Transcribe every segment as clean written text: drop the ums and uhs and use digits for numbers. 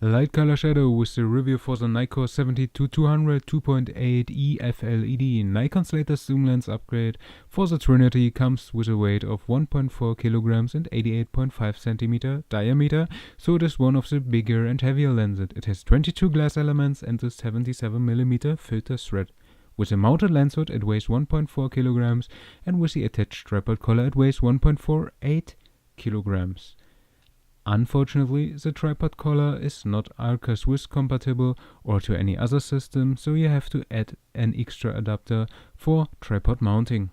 Lightcolorshadow with the review for the Nikkor 70-200 2.8E f-LED. Nikon's latest zoom lens upgrade for the Trinity comes with a weight of 1.4 kilograms and 88.5 cm diameter, so it is one of the bigger and heavier lenses. It has 22 glass elements and a 77mm filter thread. With a mounted lens hood it weighs 1.4 kilograms and with the attached tripod collar it weighs 1.48 kilograms. Unfortunately, the tripod collar is not Arca Swiss compatible or to any other system, so you have to add an extra adapter for tripod mounting.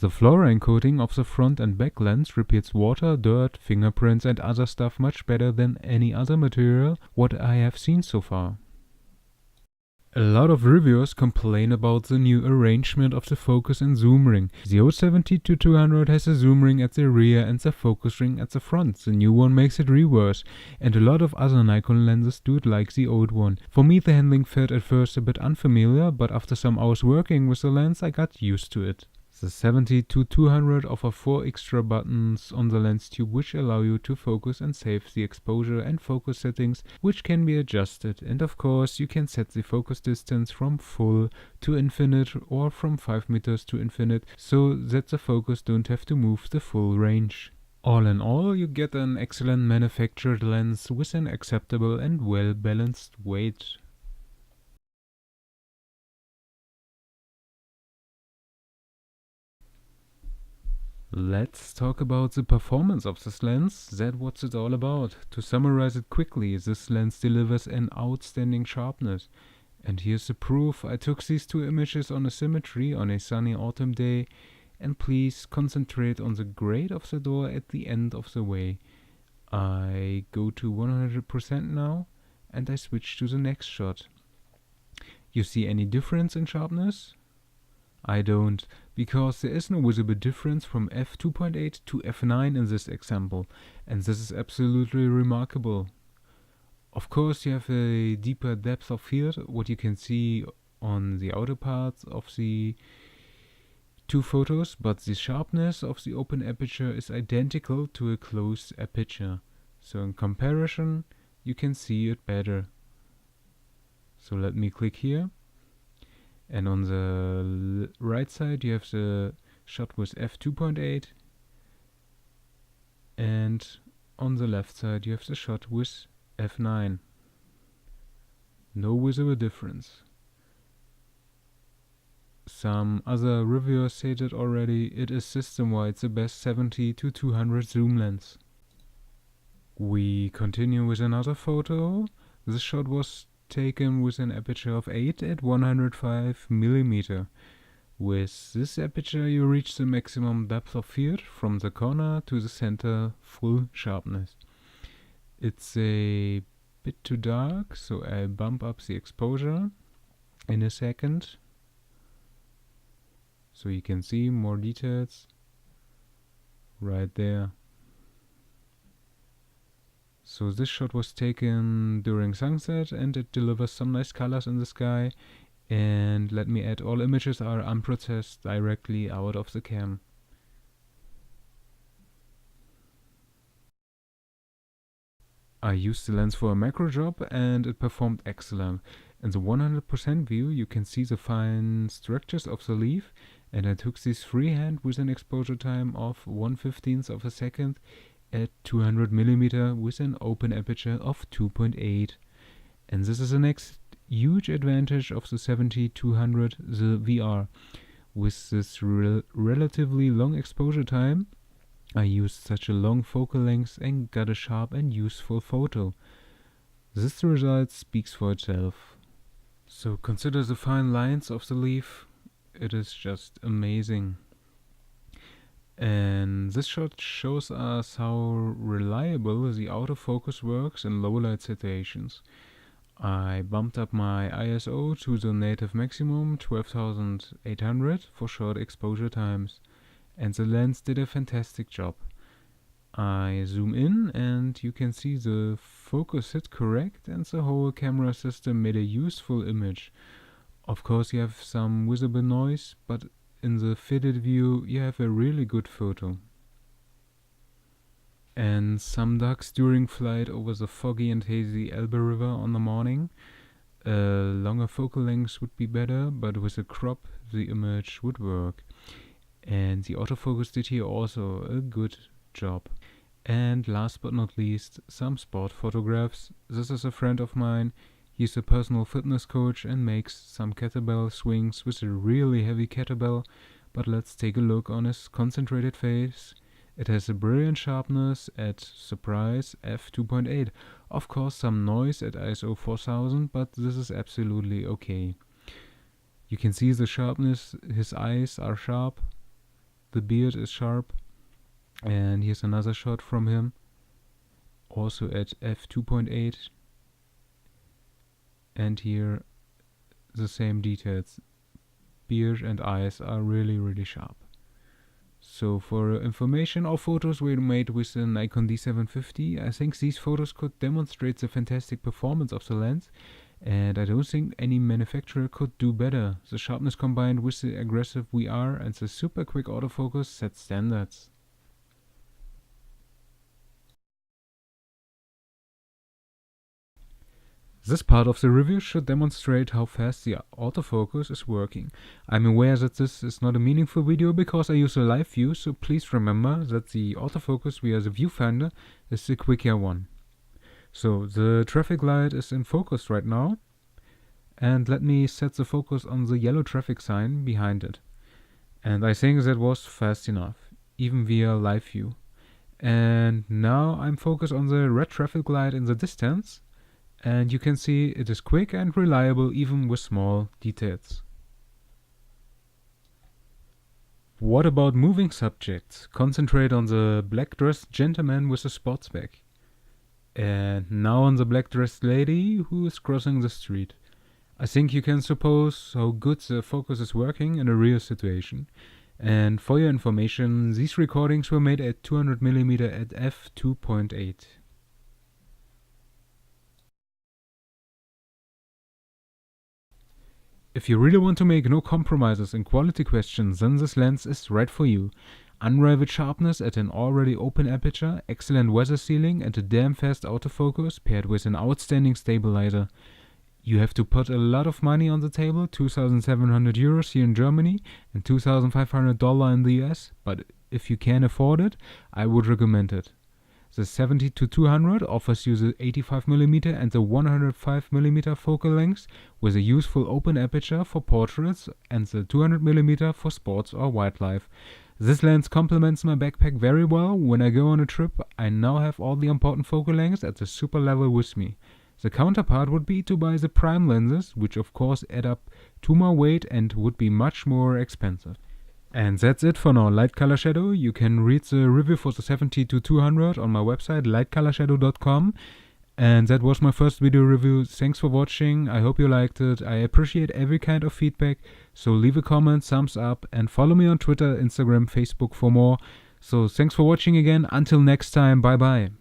The fluorine coating of the front and back lens repels water, dirt, fingerprints and other stuff much better than any other material what I have seen so far. A lot of reviewers complain about the new arrangement of the focus and zoom ring. The old 70-200 has a zoom ring at the rear and the focus ring at the front. The new one makes it reverse, and a lot of other Nikon lenses do it like the old one. For me the handling felt at first a bit unfamiliar, but after some hours working with the lens I got used to it. The 70-200 offer 4 extra buttons on the lens tube which allow you to focus and save the exposure and focus settings, which can be adjusted, and of course you can set the focus distance from full to infinite or from 5 meters to infinite, so that the focus don't have to move the full range. All in all, you get an excellent manufactured lens with an acceptable and well balanced weight. Let's talk about the performance of this lens. That's what it's all about. To summarize it quickly, this lens delivers an outstanding sharpness. And here's the proof. I took these two images on a symmetry on a sunny autumn day, and please concentrate on the grade of the door at the end of the way. I go to 100% now and I switch to the next shot. You see any difference in sharpness? I don't, because there is no visible difference from f-2.8 to f9 in this example, and this is absolutely remarkable. Of course you have a deeper depth of field, what you can see on the outer parts of the two photos, but the sharpness of the open aperture is identical to a closed aperture. So in comparison you can see it better. So let me click here. And on the right side you have the shot with f-2.8, and on the left side you have the shot with f9. No visible difference. Some other reviewers said it already, it is system-wide the best 70-200 zoom lens. We continue with another photo. This shot was taken with an aperture of 8 at 105mm. With this aperture you reach the maximum depth of field from the corner to the center, full sharpness. It's a bit too dark, so I'll bump up the exposure in a second so you can see more details right there. So this shot was taken during sunset and it delivers some nice colors in the sky, and let me add, all images are unprocessed directly out of the cam. I used the lens for a macro job and it performed excellent. In the 100% view you can see the fine structures of the leaf, and I took this freehand with an exposure time of 1/15 of a second at 200mm with an open aperture of 2.8. And this is the next huge advantage of the 70-200, the VR. With this relatively long exposure time, I used such a long focal length and got a sharp and useful photo. This result speaks for itself. So consider the fine lines of the leaf. It is just amazing. And this shot shows us how reliable the autofocus works in low light situations. I bumped up my ISO to the native maximum 12,800 for short exposure times, and the lens did a fantastic job. I zoom in and you can see the focus hit correct and the whole camera system made a useful image. Of course you have some visible noise, but in the fitted view you have a really good photo. and some ducks during flight over the foggy and hazy Elbe River on the morning. Longer focal lengths would be better, but with a crop the image would work. And the autofocus did here also a good job. And last but not least, some sport photographs. This is a friend of mine. He's a personal fitness coach and makes some kettlebell swings with a really heavy kettlebell. But let's take a look on his concentrated face. It has a brilliant sharpness at, surprise, f-2.8. Of course some noise at ISO 4000, but this is absolutely okay. You can see the sharpness, his eyes are sharp, the beard is sharp, and here's another shot from him, also at f-2.8, and here the same details. Beard and eyes are really sharp. So for information, all photos were made with the Nikon D750. I think these photos could demonstrate the fantastic performance of the lens, and I don't think any manufacturer could do better. The sharpness combined with the aggressive VR and the super quick autofocus set standards. This part of the review should demonstrate how fast the autofocus is working. I'm aware that this is not a meaningful video because I use a live view, so please remember that the autofocus via the viewfinder is the quicker one. So the traffic light is in focus right now, and let me set the focus on the yellow traffic sign behind it. And I think that was fast enough, even via live view. And now I'm focused on the red traffic light in the distance. And you can see it is quick and reliable even with small details. What about moving subjects? Concentrate on the black-dressed gentleman with a sports bag. And now on the black-dressed lady who is crossing the street. I think you can suppose how good the focus is working in a real situation. And for your information, these recordings were made at 200mm at f2.8. If you really want to make no compromises in quality questions, then this lens is right for you. Unrivaled sharpness at an already open aperture, excellent weather sealing and a damn fast autofocus paired with an outstanding stabilizer. You have to put a lot of money on the table, 2,700 euros here in Germany and $2,500 in the US, but if you can afford it, I would recommend it. The 70-200 offers you the 85mm and the 105mm focal lengths with a useful open aperture for portraits and the 200mm for sports or wildlife. This lens complements my backpack very well. When I go on a trip, I now have all the important focal lengths at the super level with me. The counterpart would be to buy the prime lenses, which of course add up to more weight and would be much more expensive. And that's it for now, Light Color Shadow. You can read the review for the 70-200 on my website, Lightcolorshadow.com. And that was my first video review. Thanks for watching. I hope you liked it. I appreciate every kind of feedback. So leave a comment, thumbs up, and follow me on Twitter, Instagram, Facebook for more. So thanks for watching again. Until next time, bye bye.